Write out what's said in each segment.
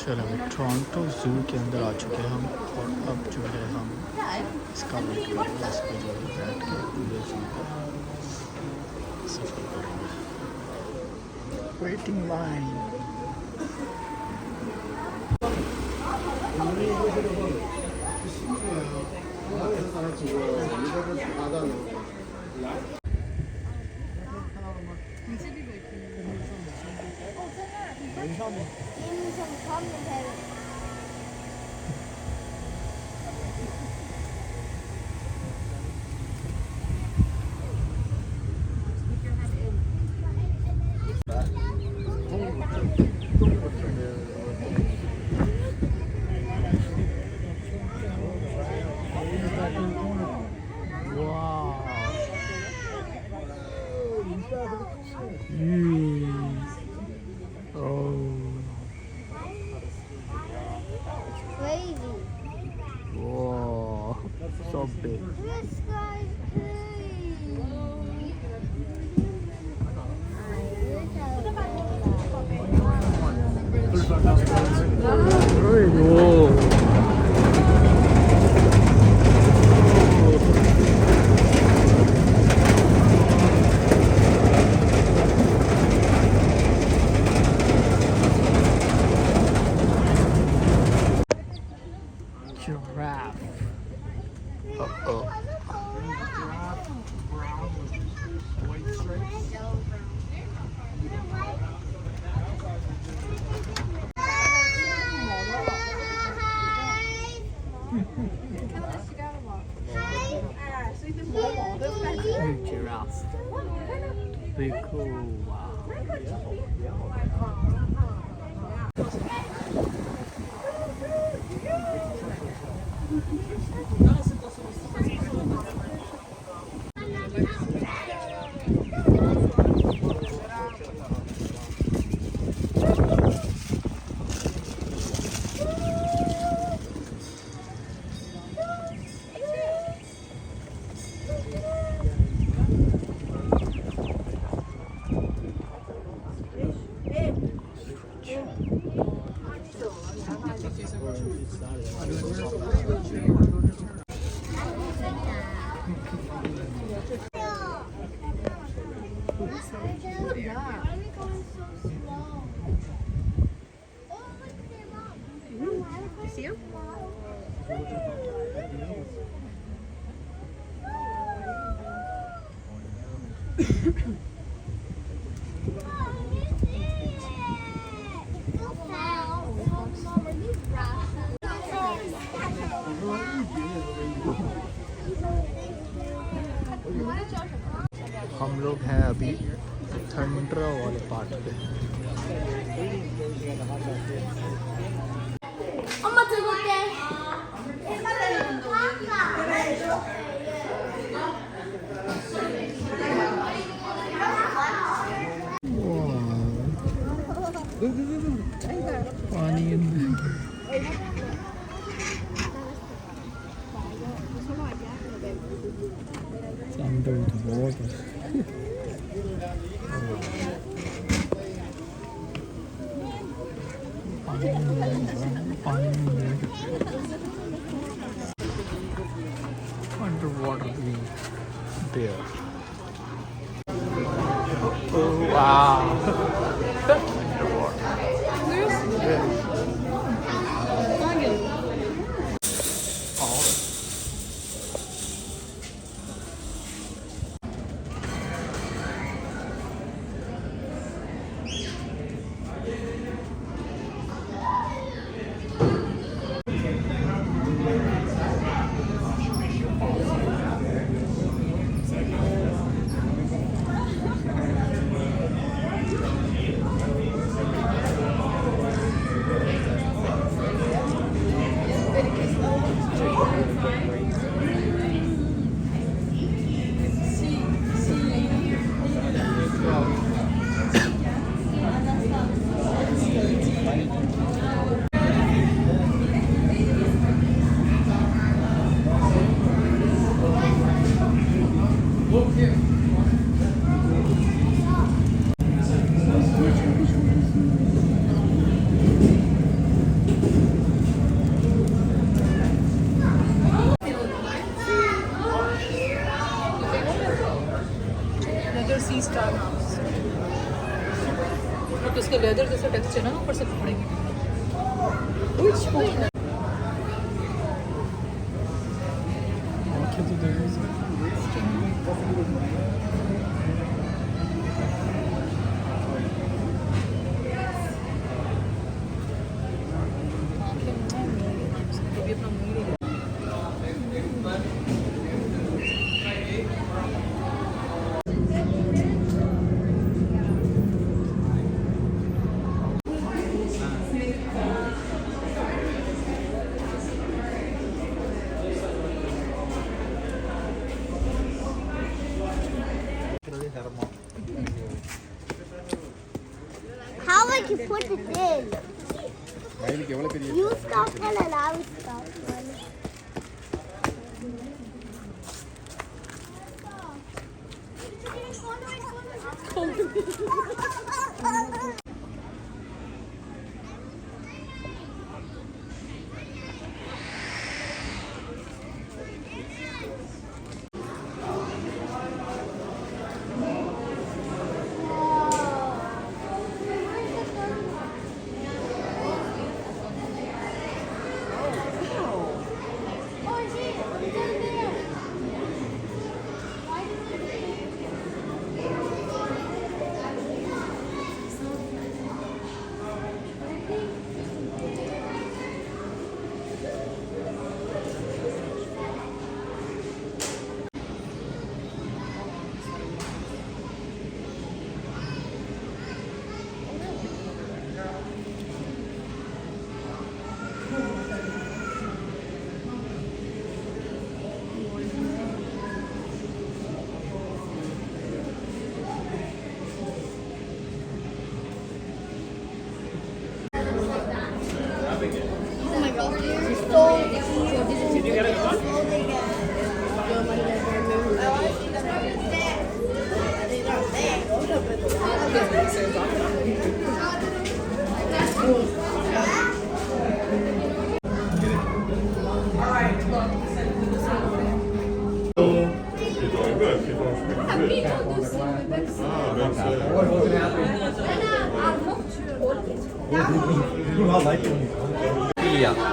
चलो Toronto zoo के अंदर आ चुके हैं हम और अब जो है हम इसका वेट करेंगे, इस पर जो है बैठ के पूरे ज़ू का सफ़र करेंगे। Waiting line. So big. This guy's Giraffe. Uh-oh. Giraffes. Pretty cool. Wow. See him? हम लोग हैं अभी थंड्रा वाले पार्ट पे। पानी under the water. Underwater being there. Oh wow! Underwater. 이렇게도 되고 있어. How would you put it in? You stop one and I will stop one.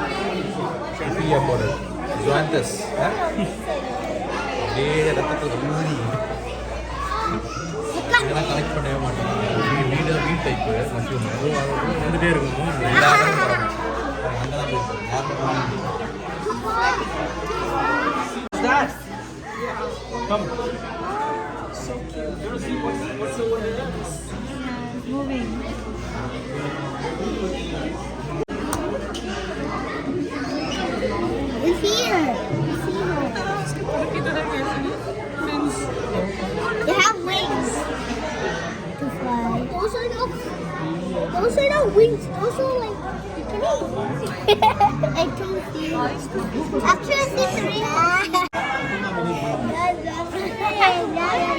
Filia border. Zoanthus. They ரத்தத்துல ஊறி இதெல்லாம் கலெக்ட் பண்ணவே மாட்டாங்க. வீடு டைப் மஷ்ரூம் வந்துட்டே இருக்கும். எல்லாரும் அங்கதான் Come. So cute. You want to see what's the one that is? Yeah, moving. It's here. They have wings to fly. Those are not wings. Those are like I don't see. Actually, I see three. Yeah.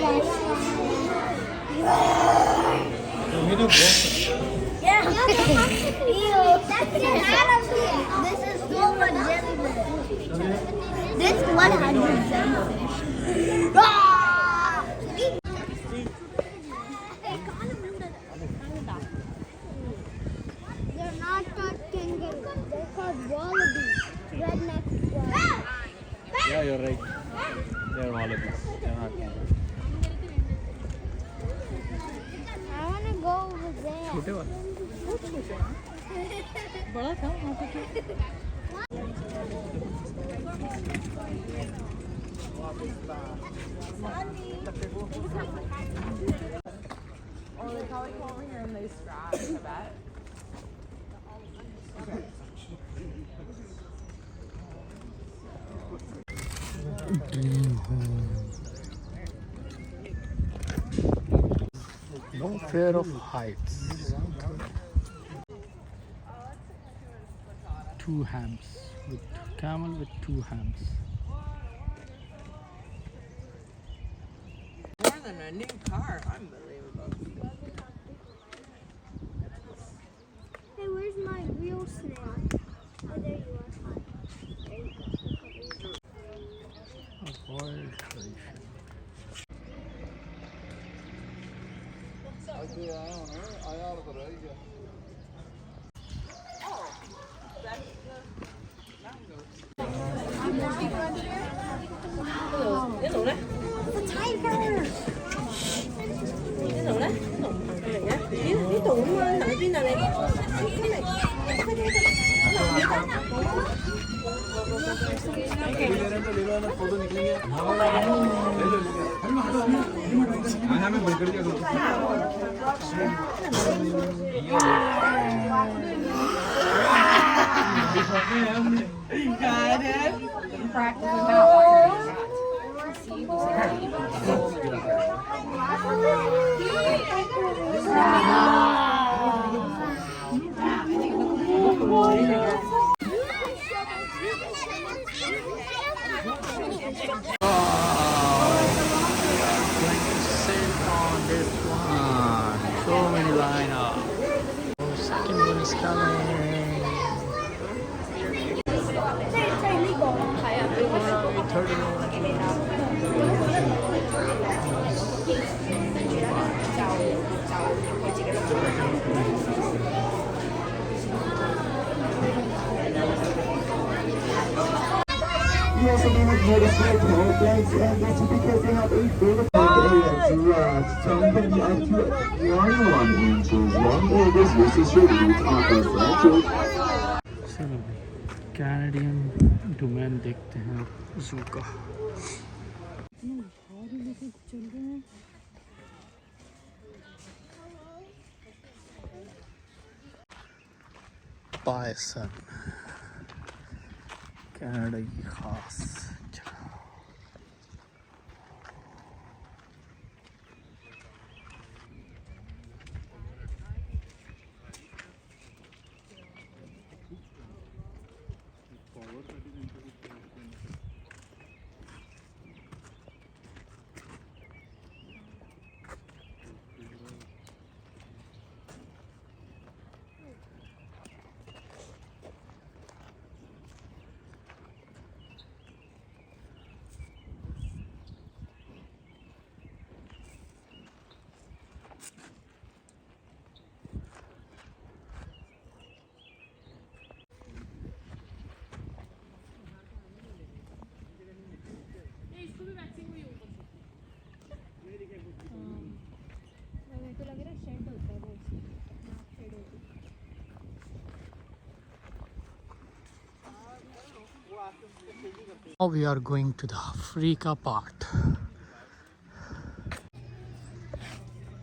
This is so much jellyfish. This 100 jellyfish. They're not called kangaroo. They're called wallabies. Redneck wallabies. Yeah, you're right. They're wallabies. They're not kangaroos. I want to go over there. छोटे वाले बड़ा था वहाँ पे Or they probably come over here and they scratch, I bet. Dream home. No fear of heights. Two hams with camel with two hams. More than a new car, unbelievable. Hey, where's my real snail? Oh, there you are. Avoid tradition. So many line up. Oh, second one is coming. Third You also may have noticed their tall flags, and that's because they have a vertical giraffes, telling them you have to 1 inches long borders versus your roots of a branches. चलो Canadian domain देखते हैं जू का. Bison Canada की खास जगह. Now we are going to the Africa part.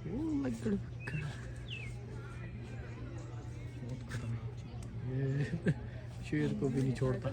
Oh my God. ये शेर को भी नहीं छोड़ता.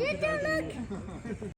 You don't look.